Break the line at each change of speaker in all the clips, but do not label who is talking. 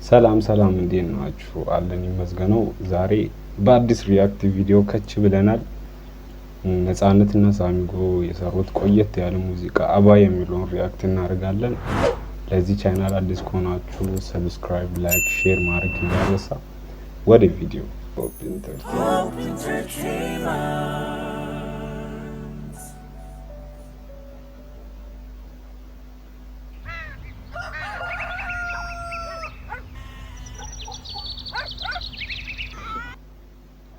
ሰላም ሰላም እንዴት ናችሁ? አለን ይመስገነው። ዛሬ በአዲስ ሪአክቲቭ ቪዲዮ ከች ብለናል። ነጻነትና ሳሚጎ የሰሩት ቆየት ያለ ሙዚቃ አባ የሚለውን ሪአክት እናደርጋለን። ለዚህ ቻናል አዲስ ከሆናችሁ ሰብስክራይብ፣ ላይክ፣ ሼር ማድረግ እንዳይረሳ። ወደ ቪዲዮ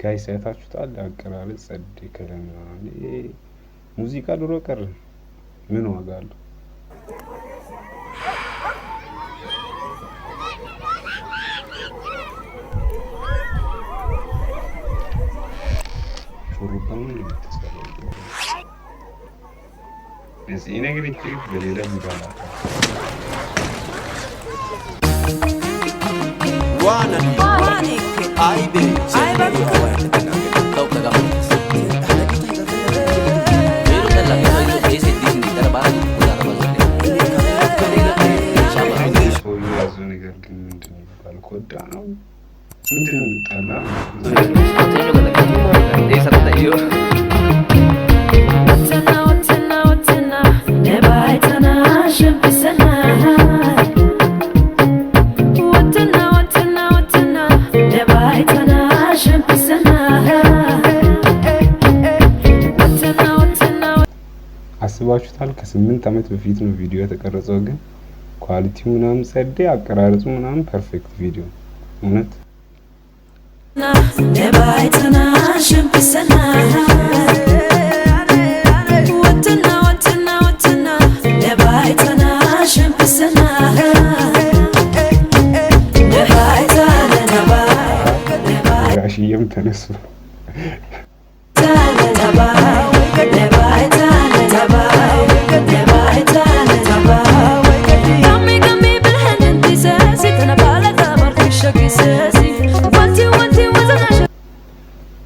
ጋይስ አይታችሁታል? አቀራረጽ ጸዴ ከለና ሙዚቃ ድሮ ቀረ። ምን ዋጋ አለው? ሹሩባም ተሰራው እዚህ ነገር ይችላል በሌላ ይባላል። ዋና አይቤ አስባችሁታል? ከ8 ዓመት በፊት ነው ቪዲዮ የተቀረጸው፣ ግን ኳሊቲው ምናምን ጸዴ፣ አቀራረጹ ምናምን ፐርፌክት ቪዲዮ እውነት ጋሽዬም ተነሱ።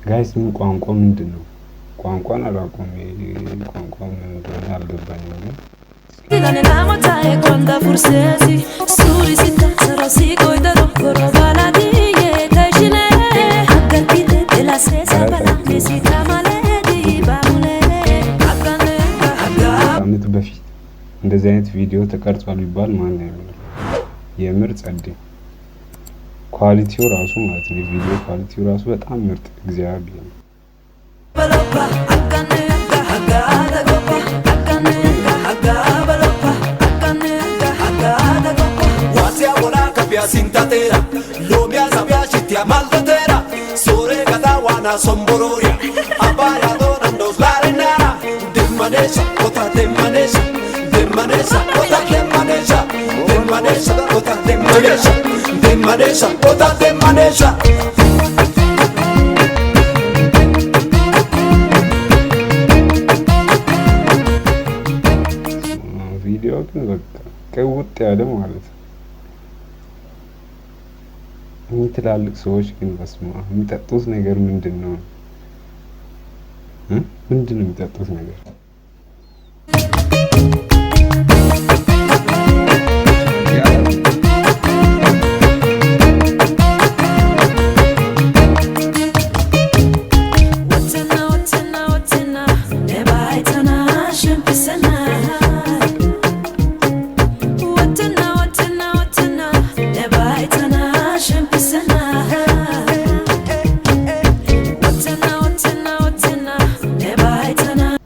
ጋይስ ምን ቋንቋ ምንድን ነው? ቋንቋን አላውቅም። ቋንቋ ምን እንደሆነ አልገባኝም። ዓመት በፊት እንደዚህ አይነት ቪዲዮ ተቀርጿል ቢባል ማን ነው የሚለው? የምር ጸዴ ኳሊቲው ራሱ ማለት ነው። ቪዲዮ ኳሊቲው ራሱ በጣም ምርጥ እግዚአብሔር ነው። ቪዲዮ ግን በቃ ቀውጥ ያለ ማለት ነው። ትላልቅ ሰዎች ግን በስማ የሚጠጡት ነገር ምንድን ነው? ምንድን ነው የሚጠጡት ነገር?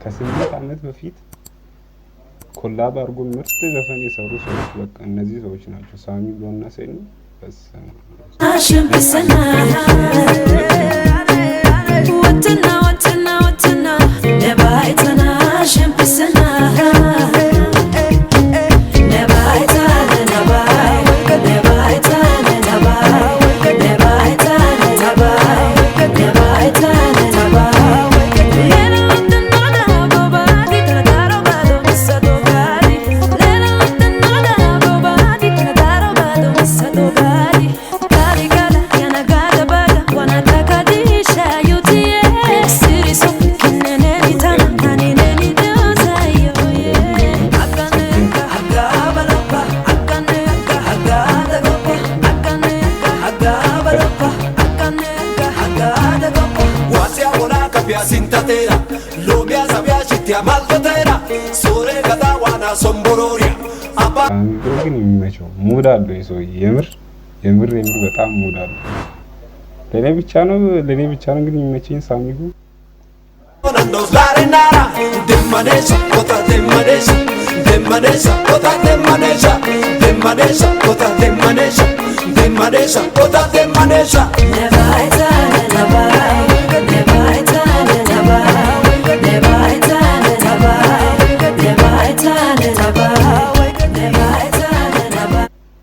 ከ8 ዓመት በፊት ኮላብ አድርጎ ምርጥ ዘፈን የሰሩ ሰዎች በቃ እነዚህ ሰዎች ናቸው። ሳሚጎና ሰኒ
sabia sintatera lomia sabia chitia maltera sore gada wana sombororia አባ
ግን የሚመቸው ሙድ አለው የሰውዬ የምር በጣም ሙድ አለው። ለኔ ብቻ ነው ግን የሚመቸኝ ሳሚጎ
Nos la renara de maneja kota de maneja kota de maneja kota de maneja kota de maneja nevaita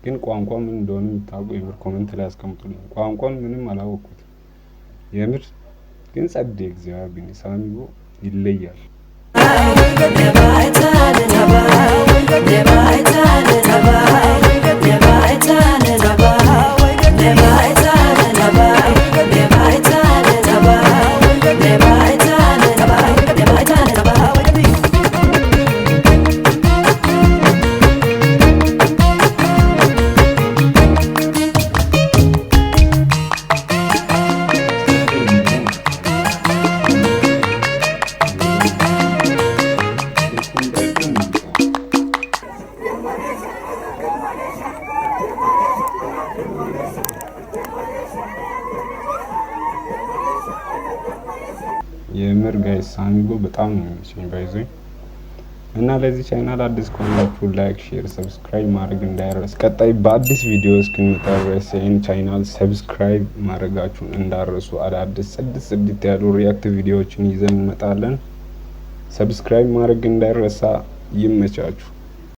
ግን ቋንቋ ምን እንደሆነ የምታውቁ የምር ኮሜንት ላይ አስቀምጡልኝ። ቋንቋን ምንም አላወቅኩት የምር ግን ጸዴ እግዚአብሔር ግን ሳሚጎ ይለያል። የምር ጋይስ ሳሚጎ በጣም ነው የሚመቸኝ ባይዞኝ እና ለዚህ ቻናል አዲስ ከሆናችሁ ላይክ፣ ሼር፣ ሰብስክራይብ ማድረግ እንዳይረስ። ቀጣይ በአዲስ ቪዲዮ እስክንመጣ ድረስ ይህን ቻናል ሰብስክራይብ ማድረጋችሁን እንዳረሱ። አዳዲስ ጽድት ያሉ ሪያክት ቪዲዮዎችን ይዘን እንመጣለን። ሰብስክራይብ ማድረግ እንዳይረሳ። ይመቻችሁ።